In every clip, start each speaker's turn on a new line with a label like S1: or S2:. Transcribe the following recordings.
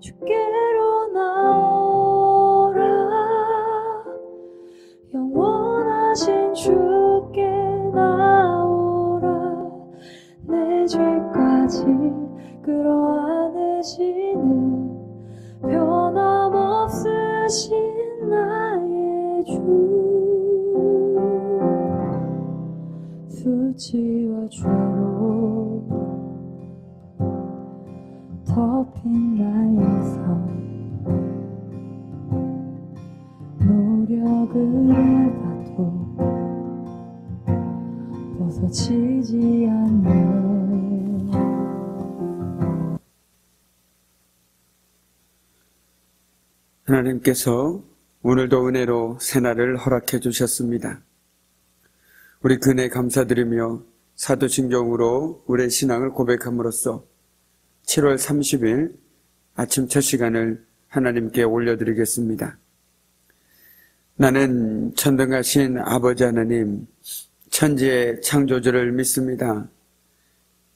S1: 주께로 나오라. 영원하신 주께 나오라. 내 죄까지 끌어안으시는 변함없으신 나의 주. 수치와 죄로 덮인 나의 삶, 노력을 해봐도 벗어지지 않네.
S2: 하나님께서 오늘도 은혜로 새날을 허락해 주셨습니다. 우리 그네 감사드리며 사도신경으로 우리의 신앙을 고백함으로써 7월 30일 아침 첫 시간을 하나님께 올려드리겠습니다. 나는 천등하신 아버지 하나님, 천지의 창조주를 믿습니다.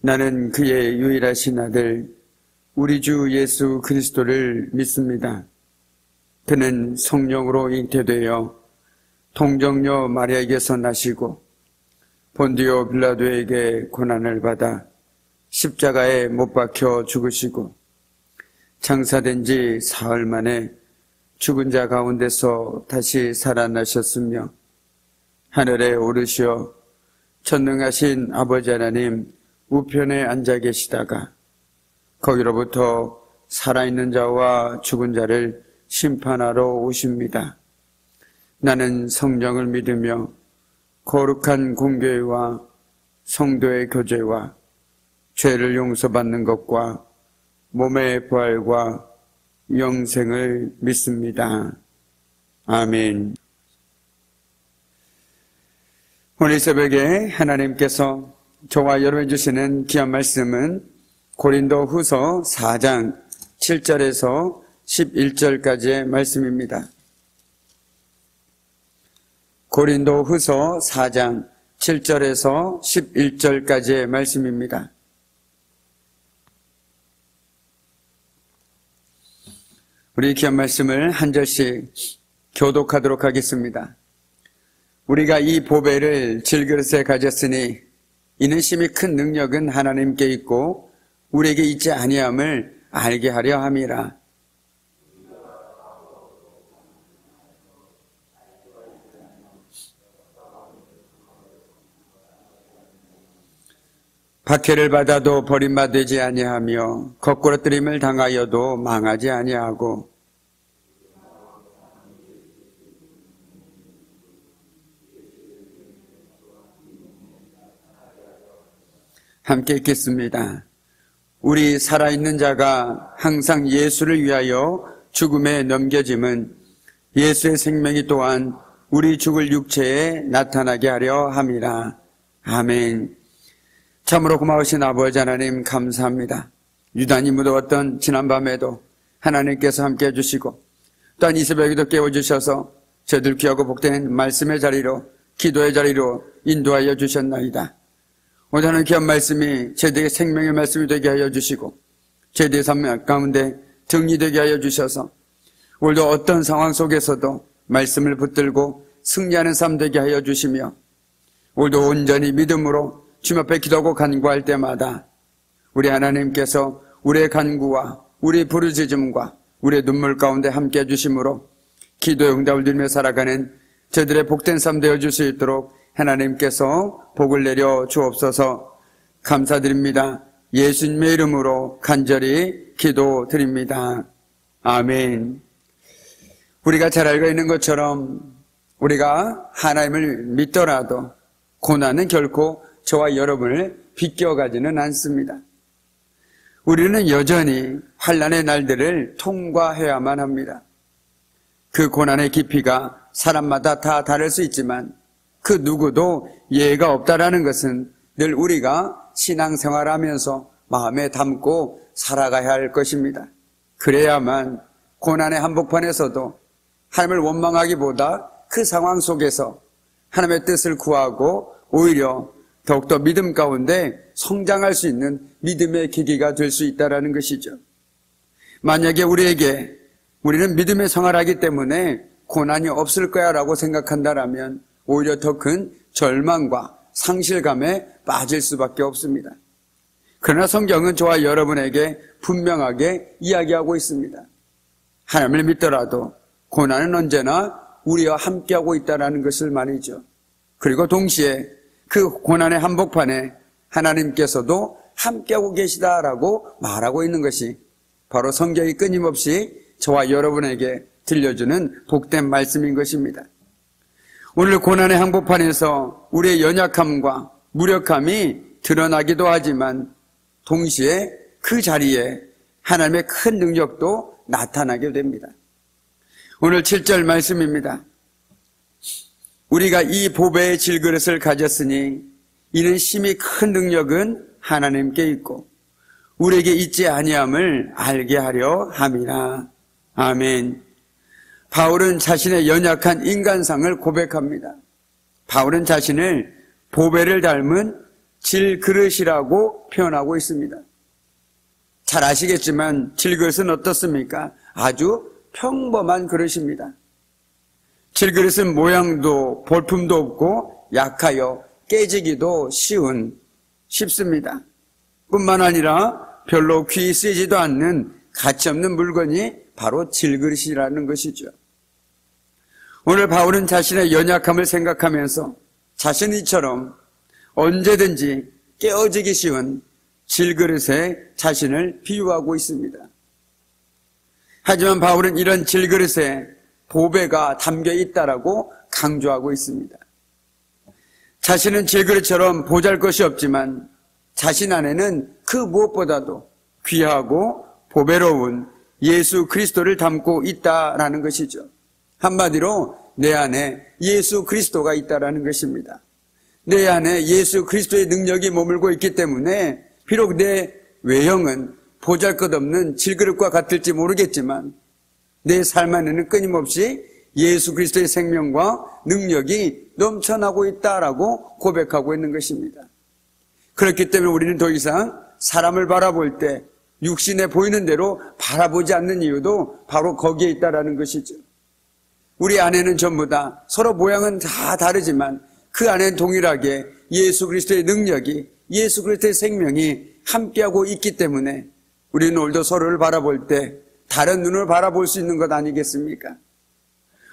S2: 나는 그의 유일하신 아들 우리 주 예수 그리스도를 믿습니다. 그는 성령으로 잉태되어 동정녀 마리아에게서 나시고 본디오 빌라도에게 고난을 받아 십자가에 못 박혀 죽으시고 장사된 지 사흘 만에 죽은 자 가운데서 다시 살아나셨으며 하늘에 오르시어 전능하신 아버지 하나님 우편에 앉아 계시다가 거기로부터 살아있는 자와 죽은 자를 심판하러 오십니다. 나는 성령을 믿으며 거룩한 공교회와 성도의 교제와 죄를 용서받는 것과 몸의 부활과 영생을 믿습니다. 아멘. 오늘 새벽에 하나님께서 저와 여러분이 주시는 귀한 말씀은 고린도 후서 4장 7절에서 11절까지의 말씀입니다. 고린도 후서 4장 7절에서 11절까지의 말씀입니다. 우리 귀한 말씀을 한 절씩 교독하도록 하겠습니다. 우리가 이 보배를 질그릇에 가졌으니 이는 심히 큰 능력은 하나님께 있고 우리에게 있지 아니함을 알게 하려 함이라. 박해를 받아도 버림받지 아니하며 거꾸러뜨림을 당하여도 망하지 아니하고 함께 읽겠습니다. 우리 살아있는 자가 항상 예수를 위하여 죽음에 넘겨짐은 예수의 생명이 또한 우리 죽을 육체에 나타나게 하려 함이라. 아멘. 참으로 고마우신 아버지 하나님 감사합니다. 유단히 묻어왔던 지난밤에도 하나님께서 함께 해주시고 또한 이 새벽에도 깨워주셔서 저들 귀하고 복된 말씀의 자리로 기도의 자리로 인도하여 주셨나이다. 오늘 하는 귀한 말씀이 저희들에게 생명의 말씀이 되게 하여 주시고 저희들의 삶 가운데 정리되게 하여 주셔서 오늘도 어떤 상황 속에서도 말씀을 붙들고 승리하는 삶 되게 하여 주시며 오늘도 온전히 믿음으로 주님 앞에 기도하고 간구할 때마다 우리 하나님께서 우리의 간구와 우리의 부르짖음과 우리의 눈물 가운데 함께 해주심으로 기도의 응답을 누리며 살아가는 저들의 복된 삶 되어줄 수 있도록 하나님께서 복을 내려 주옵소서. 감사드립니다. 예수님의 이름으로 간절히 기도드립니다. 아멘. 우리가 잘 알고 있는 것처럼 우리가 하나님을 믿더라도 고난은 결코 저와 여러분을 비껴가지는 않습니다. 우리는 여전히 환난의 날들을 통과해야만 합니다. 그 고난의 깊이가 사람마다 다 다를 수 있지만 그 누구도 예외가 없다라는 것은 늘 우리가 신앙생활하면서 마음에 담고 살아가야 할 것입니다. 그래야만 고난의 한복판에서도 하나님을 원망하기보다 그 상황 속에서 하나님의 뜻을 구하고 오히려 더욱더 믿음 가운데 성장할 수 있는 믿음의 계기가 될 수 있다는 것이죠. 만약에 우리는 믿음의 생활을 하기 때문에 고난이 없을 거야 라고 생각한다면 오히려 더 큰 절망과 상실감에 빠질 수밖에 없습니다. 그러나 성경은 저와 여러분에게 분명하게 이야기하고 있습니다. 하나님을 믿더라도 고난은 언제나 우리와 함께하고 있다는 것을 말이죠. 그리고 동시에 그 고난의 한복판에 하나님께서도 함께하고 계시다라고 말하고 있는 것이 바로 성경이 끊임없이 저와 여러분에게 들려주는 복된 말씀인 것입니다. 오늘 고난의 한복판에서 우리의 연약함과 무력함이 드러나기도 하지만 동시에 그 자리에 하나님의 큰 능력도 나타나게 됩니다. 오늘 7절 말씀입니다. 우리가 이 보배의 질그릇을 가졌으니 이는 심히 큰 능력은 하나님께 있고 우리에게 있지 아니함을 알게 하려 함이라. 아멘. 바울은 자신의 연약한 인간상을 고백합니다. 바울은 자신을 보배를 닮은 질그릇이라고 표현하고 있습니다. 잘 아시겠지만 질그릇은 어떻습니까? 아주 평범한 그릇입니다. 질그릇은 모양도 볼품도 없고 약하여 깨지기도 쉽습니다. 뿐만 아니라 별로 귀 쓰이지도 않는 가치없는 물건이 바로 질그릇이라는 것이죠. 오늘 바울은 자신의 연약함을 생각하면서 자신이처럼 언제든지 깨어지기 쉬운 질그릇에 자신을 비유하고 있습니다. 하지만 바울은 이런 질그릇에 보배가 담겨 있다라고 강조하고 있습니다. 자신은 질그릇처럼 보잘것이 없지만 자신 안에는 그 무엇보다도 귀하고 보배로운 예수 그리스도를 담고 있다라는 것이죠. 한마디로 내 안에 예수 그리스도가 있다라는 것입니다. 내 안에 예수 그리스도의 능력이 머물고 있기 때문에 비록 내 외형은 보잘것없는 질그릇과 같을지 모르겠지만 내 삶 안에는 끊임없이 예수 그리스도의 생명과 능력이 넘쳐나고 있다라고 고백하고 있는 것입니다. 그렇기 때문에 우리는 더 이상 사람을 바라볼 때 육신에 보이는 대로 바라보지 않는 이유도 바로 거기에 있다라는 것이죠. 우리 안에는 전부 다 서로 모양은 다 다르지만 그 안에는 동일하게 예수 그리스도의 능력이, 예수 그리스도의 생명이 함께하고 있기 때문에 우리는 오늘도 서로를 바라볼 때 다른 눈을 바라볼 수 있는 것 아니겠습니까?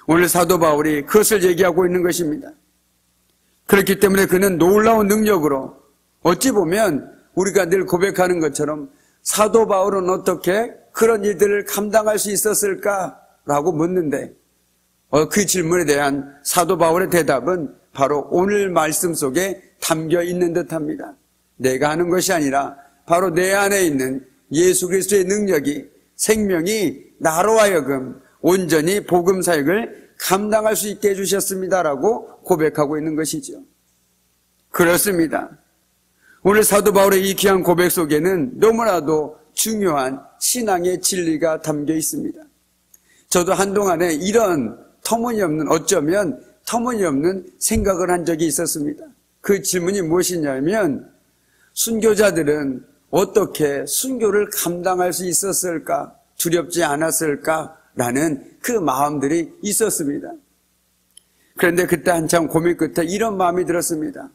S2: 오늘 사도 바울이 그것을 얘기하고 있는 것입니다. 그렇기 때문에 그는 놀라운 능력으로 어찌 보면 우리가 늘 고백하는 것처럼 사도 바울은 어떻게 그런 일들을 감당할 수 있었을까라고 묻는데 그 질문에 대한 사도 바울의 대답은 바로 오늘 말씀 속에 담겨 있는 듯합니다. 내가 하는 것이 아니라 바로 내 안에 있는 예수 그리스도의 능력이, 생명이 나로 하여금 온전히 복음 사역을 감당할 수 있게 해주셨습니다라고 고백하고 있는 것이죠. 그렇습니다. 오늘 사도 바울의 이 귀한 고백 속에는 너무나도 중요한 신앙의 진리가 담겨 있습니다. 저도 한동안에 이런 어쩌면 터무니없는 생각을 한 적이 있었습니다. 그 질문이 무엇이냐면 순교자들은 어떻게 순교를 감당할 수 있었을까? 두렵지 않았을까라는 그 마음들이 있었습니다. 그런데 그때 한참 고민 끝에 이런 마음이 들었습니다.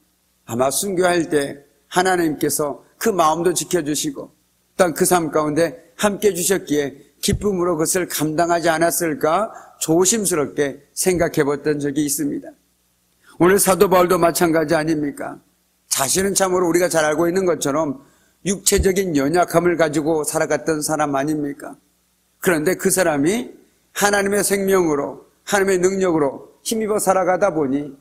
S2: 아마 순교할 때 하나님께서 그 마음도 지켜주시고 또한 그 삶 가운데 함께 주셨기에 기쁨으로 그것을 감당하지 않았을까 조심스럽게 생각해 봤던 적이 있습니다. 오늘 사도 바울도 마찬가지 아닙니까? 자신은 참으로 우리가 잘 알고 있는 것처럼 육체적인 연약함을 가지고 살아갔던 사람 아닙니까? 그런데 그 사람이 하나님의 생명으로, 하나님의 능력으로 힘입어 살아가다 보니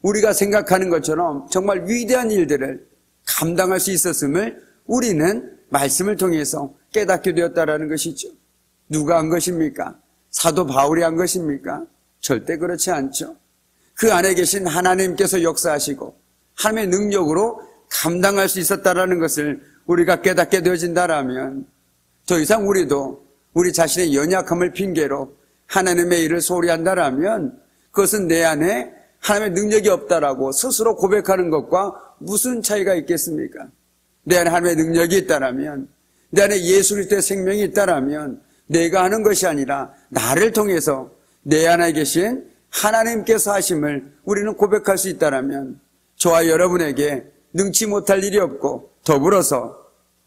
S2: 우리가 생각하는 것처럼 정말 위대한 일들을 감당할 수 있었음을 우리는 말씀을 통해서 깨닫게 되었다라는 것이죠. 누가 한 것입니까? 사도 바울이 한 것입니까? 절대 그렇지 않죠. 그 안에 계신 하나님께서 역사하시고 하나님의 능력으로 감당할 수 있었다라는 것을 우리가 깨닫게 되어진다라면 더 이상 우리도 우리 자신의 연약함을 핑계로 하나님의 일을 소홀히 한다라면 그것은 내 안에 하나님의 능력이 없다라고 스스로 고백하는 것과 무슨 차이가 있겠습니까? 내 안에 하나님의 능력이 있다라면, 내 안에 예수 그리스도의 생명이 있다라면 내가 하는 것이 아니라 나를 통해서 내 안에 계신 하나님께서 하심을 우리는 고백할 수 있다면 저와 여러분에게 능치 못할 일이 없고 더불어서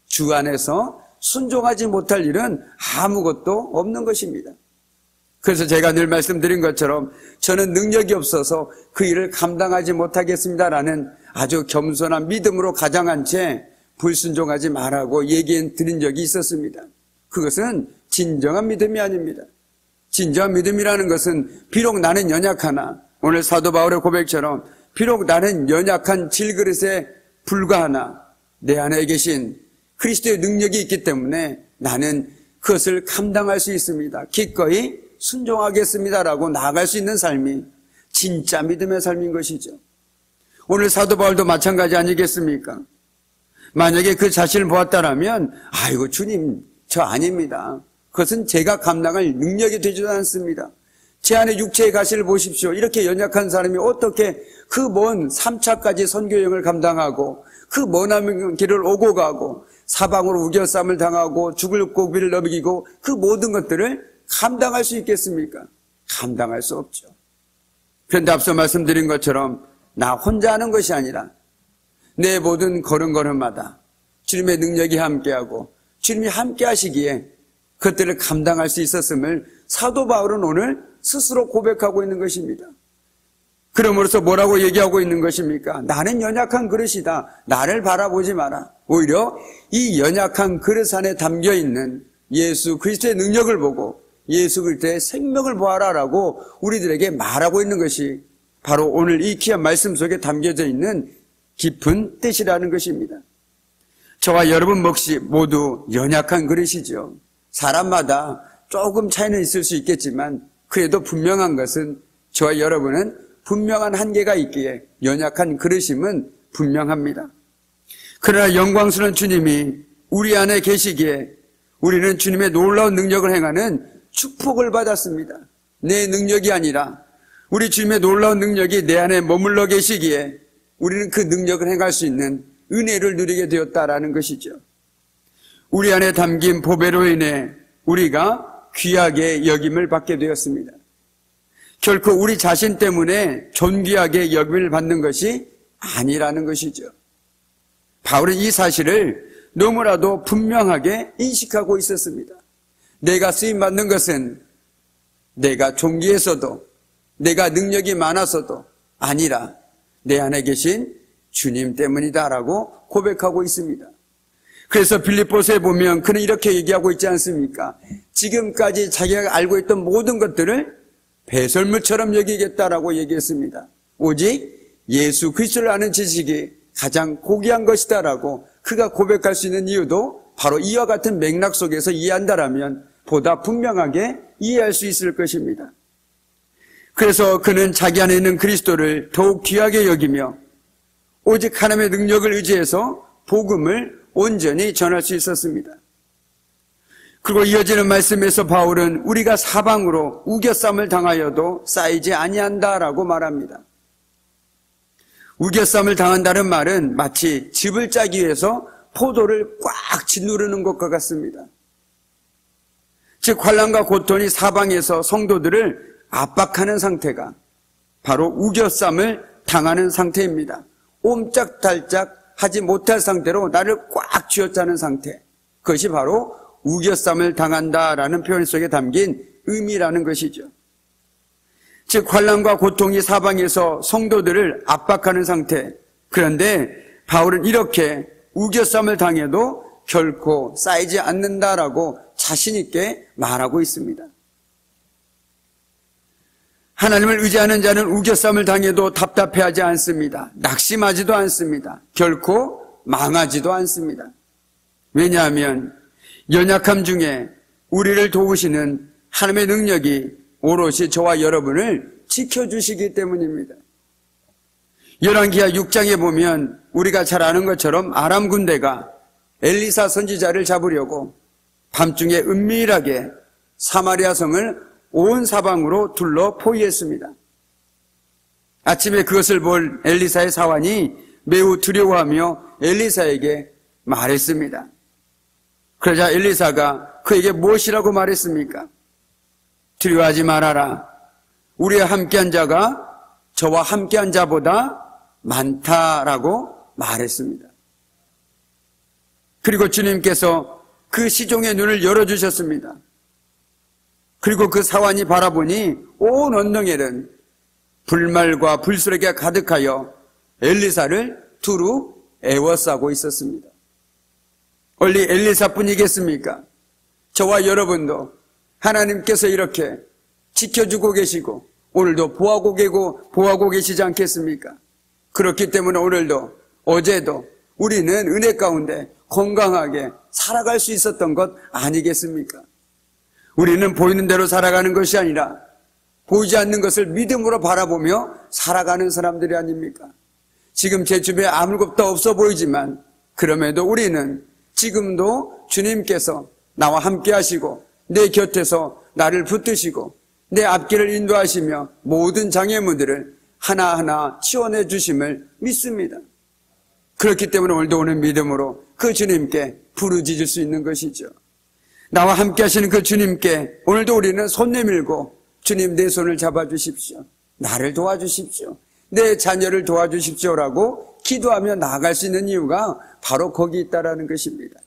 S2: 주 안에서 순종하지 못할 일은 아무것도 없는 것입니다. 그래서 제가 늘 말씀드린 것처럼 저는 능력이 없어서 그 일을 감당하지 못하겠습니다라는 아주 겸손한 믿음으로 가장한 채 불순종하지 말라고 얘기 드린 적이 있었습니다. 그것은 진정한 믿음이 아닙니다. 진정한 믿음이라는 것은 비록 나는 연약하나 오늘 사도 바울의 고백처럼 비록 나는 연약한 질그릇에 불과하나 내 안에 계신 그리스도의 능력이 있기 때문에 나는 그것을 감당할 수 있습니다. 기꺼이 순종하겠습니다라고 나아갈 수 있는 삶이 진짜 믿음의 삶인 것이죠. 오늘 사도 바울도 마찬가지 아니겠습니까? 만약에 그 자신을 보았다라면 아이고 주님 저 아닙니다. 그것은 제가 감당할 능력이 되지도 않습니다. 제 안에 육체의 가시를 보십시오. 이렇게 연약한 사람이 어떻게 그 먼 3차까지 선교여행을 감당하고 그 머나먼 길을 오고 가고 사방으로 우겨쌈을 당하고 죽을 고비를 넘기고 그 모든 것들을 감당할 수 있겠습니까? 감당할 수 없죠. 그런데 앞서 말씀드린 것처럼 나 혼자 하는 것이 아니라 내 모든 걸음걸음마다 주님의 능력이 함께하고 주님이 함께 하시기에 그것들을 감당할 수 있었음을 사도 바울은 오늘 스스로 고백하고 있는 것입니다. 그러므로서 뭐라고 얘기하고 있는 것입니까? 나는 연약한 그릇이다. 나를 바라보지 마라. 오히려 이 연약한 그릇 안에 담겨있는 예수 그리스도의 능력을 보고 예수 그리스도의 생명을 보아라라고 우리들에게 말하고 있는 것이 바로 오늘 이 귀한 말씀 속에 담겨져 있는 깊은 뜻이라는 것입니다. 저와 여러분 몫이 모두 연약한 그릇이죠. 사람마다 조금 차이는 있을 수 있겠지만 그래도 분명한 것은 저와 여러분은 분명한 한계가 있기에 연약한 그릇임은 분명합니다. 그러나 영광스러운 주님이 우리 안에 계시기에 우리는 주님의 놀라운 능력을 행하는 축복을 받았습니다. 내 능력이 아니라 우리 주님의 놀라운 능력이 내 안에 머물러 계시기에 우리는 그 능력을 행할 수 있는 은혜를 누리게 되었다라는 것이죠. 우리 안에 담긴 보배로 인해 우리가 귀하게 여김을 받게 되었습니다. 결코 우리 자신 때문에 존귀하게 여김을 받는 것이 아니라는 것이죠. 바울은 이 사실을 너무나도 분명하게 인식하고 있었습니다. 내가 쓰임받는 것은 내가 존귀해서도 내가 능력이 많아서도 아니라 내 안에 계신 주님 때문이다라고 고백하고 있습니다. 그래서 빌립보서에 보면 그는 이렇게 얘기하고 있지 않습니까? 지금까지 자기가 알고 있던 모든 것들을 배설물처럼 여기겠다라고 얘기했습니다. 오직 예수 그리스도를 아는 지식이 가장 고귀한 것이다라고 그가 고백할 수 있는 이유도 바로 이와 같은 맥락 속에서 이해한다라면 보다 분명하게 이해할 수 있을 것입니다. 그래서 그는 자기 안에 있는 그리스도를 더욱 귀하게 여기며 오직 하나님의 능력을 의지해서 복음을 온전히 전할 수 있었습니다. 그리고 이어지는 말씀에서 바울은 우리가 사방으로 우겨쌈을 당하여도 쌓이지 아니한다라고 말합니다. 우겨쌈을 당한다는 말은 마치 즙을 짜기 위해서 포도를 꽉 짓누르는 것과 같습니다. 즉 환난과 고통이 사방에서 성도들을 압박하는 상태가 바로 우겨쌈을 당하는 상태입니다. 옴짝달짝 하지 못할 상태로 나를 꽉 쥐어짜는 상태, 그것이 바로 우겨쌈을 당한다라는 표현 속에 담긴 의미라는 것이죠. 즉 환난과 고통이 사방에서 성도들을 압박하는 상태. 그런데 바울은 이렇게 우겨쌈을 당해도 결코 쌓이지 않는다라고 자신 있게 말하고 있습니다. 하나님을 의지하는 자는 우겨쌈을 당해도 답답해하지 않습니다. 낙심하지도 않습니다. 결코 망하지도 않습니다. 왜냐하면 연약함 중에 우리를 도우시는 하나님의 능력이 오롯이 저와 여러분을 지켜주시기 때문입니다. 열왕기하 6장에 보면 우리가 잘 아는 것처럼 아람 군대가 엘리사 선지자를 잡으려고 밤중에 은밀하게 사마리아 성을 온 사방으로 둘러 포위했습니다. 아침에 그것을 본 엘리사의 사환이 매우 두려워하며 엘리사에게 말했습니다. 그러자 엘리사가 그에게 무엇이라고 말했습니까? 두려워하지 말아라. 우리와 함께한 자가 저와 함께한 자보다 많다라고 말했습니다. 그리고 주님께서 그 시종의 눈을 열어주셨습니다. 그리고 그 사환이 바라보니 온 언덕에는 불말과 불수레가 가득하여 엘리사를 두루 애워싸고 있었습니다. 원리 엘리사뿐이겠습니까? 저와 여러분도 하나님께서 이렇게 지켜주고 계시고 오늘도 보호하고 계시지 않겠습니까? 그렇기 때문에 오늘도 어제도 우리는 은혜 가운데 건강하게 살아갈 수 있었던 것 아니겠습니까? 우리는 보이는 대로 살아가는 것이 아니라 보이지 않는 것을 믿음으로 바라보며 살아가는 사람들이 아닙니까? 지금 제 주변에 아무것도 없어 보이지만 그럼에도 우리는 지금도 주님께서 나와 함께 하시고 내 곁에서 나를 붙드시고 내 앞길을 인도하시며 모든 장애물들을 하나하나 치워내 주심을 믿습니다. 그렇기 때문에 오늘도 오는 믿음으로 그 주님께 부르짖을 수 있는 것이죠. 나와 함께 하시는 그 주님께 오늘도 우리는 손 내밀고 주님 내 손을 잡아주십시오. 나를 도와주십시오. 내 자녀를 도와주십시오라고 기도하며 나아갈 수 있는 이유가 바로 거기 있다라는 것입니다.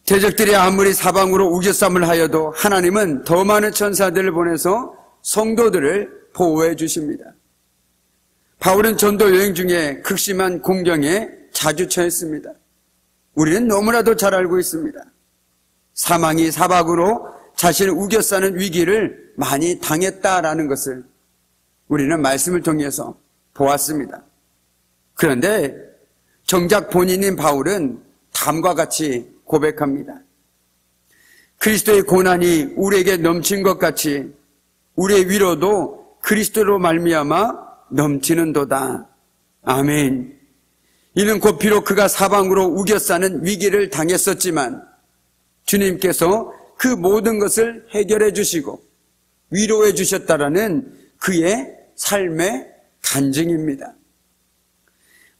S2: 대적들이 아무리 사방으로 우겨쌈을 하여도 하나님은 더 많은 천사들을 보내서 성도들을 보호해 주십니다. 바울은 전도 여행 중에 극심한 공경에 자주 처했습니다. 우리는 너무나도 잘 알고 있습니다. 사망이 사박으로 자신을 우겨싸는 위기를 많이 당했다라는 것을 우리는 말씀을 통해서 보았습니다. 그런데 정작 본인인 바울은 다음과 같이 고백합니다. 그리스도의 고난이 우리에게 넘친 것 같이 우리의 위로도 그리스도로 말미암아 넘치는도다. 아멘. 이는 곧 비록 그가 사방으로 우겨싸는 위기를 당했었지만 주님께서 그 모든 것을 해결해 주시고 위로해 주셨다라는 그의 삶의 간증입니다.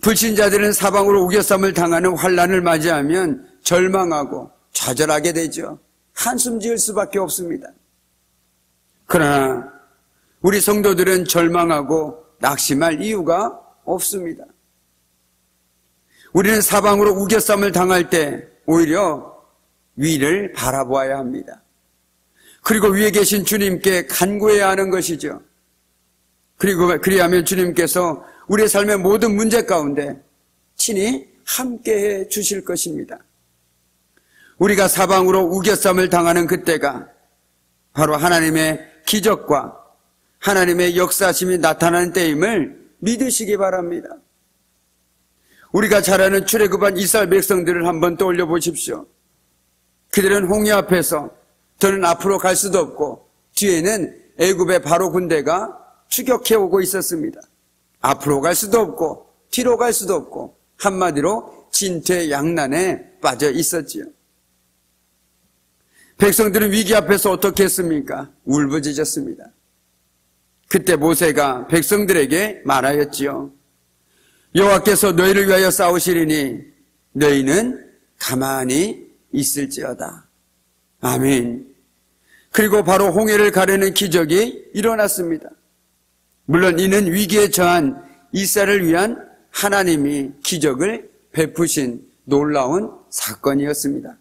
S2: 불신자들은 사방으로 우겨쌈을 당하는 환난을 맞이하면 절망하고 좌절하게 되죠. 한숨 지을 수밖에 없습니다. 그러나 우리 성도들은 절망하고 낙심할 이유가 없습니다. 우리는 사방으로 우겨쌈을 당할 때 오히려 위를 바라보아야 합니다. 그리고 위에 계신 주님께 간구해야 하는 것이죠. 그리고 그리하면 주님께서 우리의 삶의 모든 문제 가운데 친히 함께해 주실 것입니다. 우리가 사방으로 우겨쌈을 당하는 그때가 바로 하나님의 기적과 하나님의 역사심이 나타나는 때임을 믿으시기 바랍니다. 우리가 잘 아는 출애굽한 이스라엘 백성들을 한번 떠올려 보십시오. 그들은 홍해 앞에서 더는 앞으로 갈 수도 없고 뒤에는 애굽의 바로 군대가 추격해 오고 있었습니다. 앞으로 갈 수도 없고 뒤로 갈 수도 없고 한마디로 진퇴양난에 빠져 있었지요. 백성들은 위기 앞에서 어떻게 했습니까? 울부짖었습니다. 그때 모세가 백성들에게 말하였지요. 여호와께서 너희를 위하여 싸우시리니 너희는 가만히 있을지어다. 아멘. 그리고 바로 홍해를 가르는 기적이 일어났습니다. 물론 이는 위기에 처한 이스라엘을 위한 하나님이 기적을 베푸신 놀라운 사건이었습니다.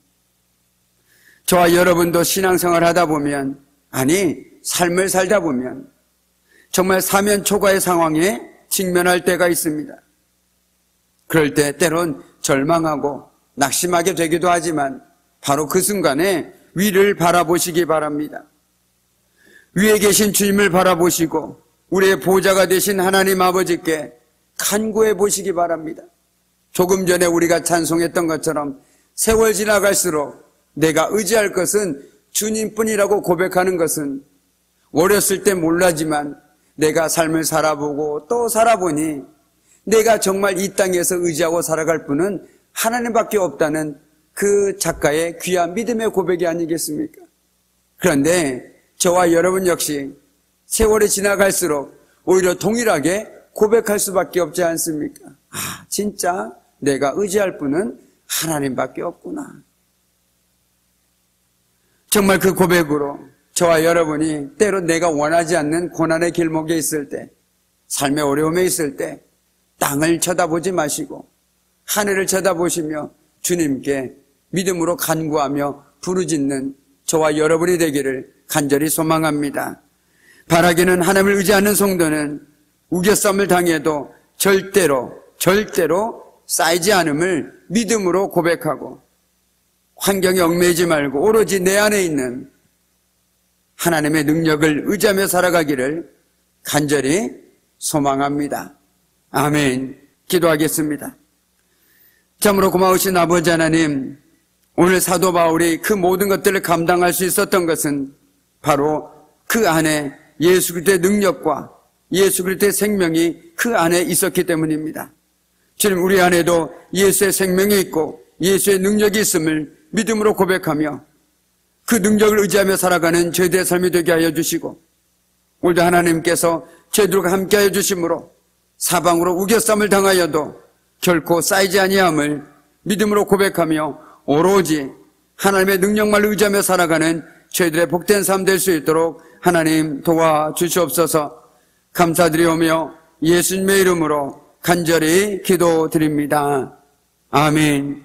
S2: 저와 여러분도 신앙생활을 하다 보면, 아니 삶을 살다 보면 정말 사면 초과의 상황에 직면할 때가 있습니다. 그럴 때 때론 절망하고 낙심하게 되기도 하지만 바로 그 순간에 위를 바라보시기 바랍니다. 위에 계신 주님을 바라보시고 우리의 보좌가 되신 하나님 아버지께 간구해 보시기 바랍니다. 조금 전에 우리가 찬송했던 것처럼 세월 지나갈수록 내가 의지할 것은 주님뿐이라고 고백하는 것은 어렸을 때 몰라지만 내가 삶을 살아보고 또 살아보니 내가 정말 이 땅에서 의지하고 살아갈 분은 하나님밖에 없다는 그 작가의 귀한 믿음의 고백이 아니겠습니까? 그런데 저와 여러분 역시 세월이 지나갈수록 오히려 동일하게 고백할 수밖에 없지 않습니까? 아, 진짜 내가 의지할 분은 하나님밖에 없구나. 정말 그 고백으로 저와 여러분이 때로 내가 원하지 않는 고난의 길목에 있을 때, 삶의 어려움에 있을 때 땅을 쳐다보지 마시고 하늘을 쳐다보시며 주님께 믿음으로 간구하며 부르짖는 저와 여러분이 되기를 간절히 소망합니다. 바라기는 하나님을 의지하는 성도는 우겨싸움을 당해도 절대로 쌓이지 않음을 믿음으로 고백하고 환경에 얽매이지 말고 오로지 내 안에 있는 하나님의 능력을 의지하며 살아가기를 간절히 소망합니다. 아멘. 기도하겠습니다. 참으로 고마우신 아버지 하나님, 오늘 사도 바울이 그 모든 것들을 감당할 수 있었던 것은 바로 그 안에 예수 그리스도의 능력과 예수 그리스도의 생명이 그 안에 있었기 때문입니다. 주님, 우리 안에도 예수의 생명이 있고 예수의 능력이 있음을 믿음으로 고백하며 그 능력을 의지하며 살아가는 저희들의 삶이 되게 하여 주시고, 오늘도 하나님께서 저희들과 함께 하여 주심으로 사방으로 우겨싸움을 당하여도 결코 쌓이지 아니함을 믿음으로 고백하며 오로지 하나님의 능력만 의지하며 살아가는 저희들의 복된 삶 될 수 있도록 하나님 도와주시옵소서. 감사드리오며 예수님의 이름으로 간절히 기도드립니다. 아멘.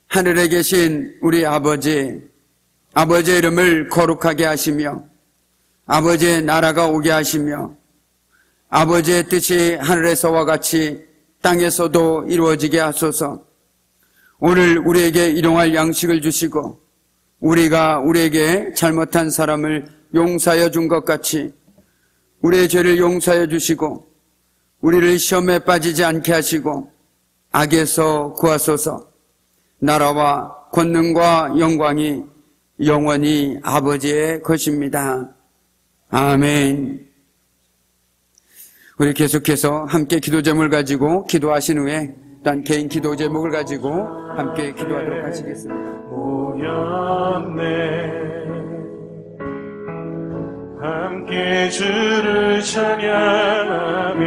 S2: 하늘에 계신 우리 아버지의 이름을 거룩하게 하시며 아버지의 나라가 오게 하시며 아버지의 뜻이 하늘에서와 같이 땅에서도 이루어지게 하소서. 오늘 우리에게 일용할 양식을 주시고 우리가 우리에게 잘못한 사람을 용서하여 준 것 같이 우리의 죄를 용서하여 주시고 우리를 시험에 빠지지 않게 하시고 악에서 구하소서. 나라와 권능과 영광이 영원히 아버지의 것입니다. 아멘. 우리 계속해서 함께 기도 제목을 가지고 기도하신 후에 또한 개인 기도 제목을 가지고 함께 기도하도록 하시겠습니다.
S3: 모였네 함께 주를 찬양하며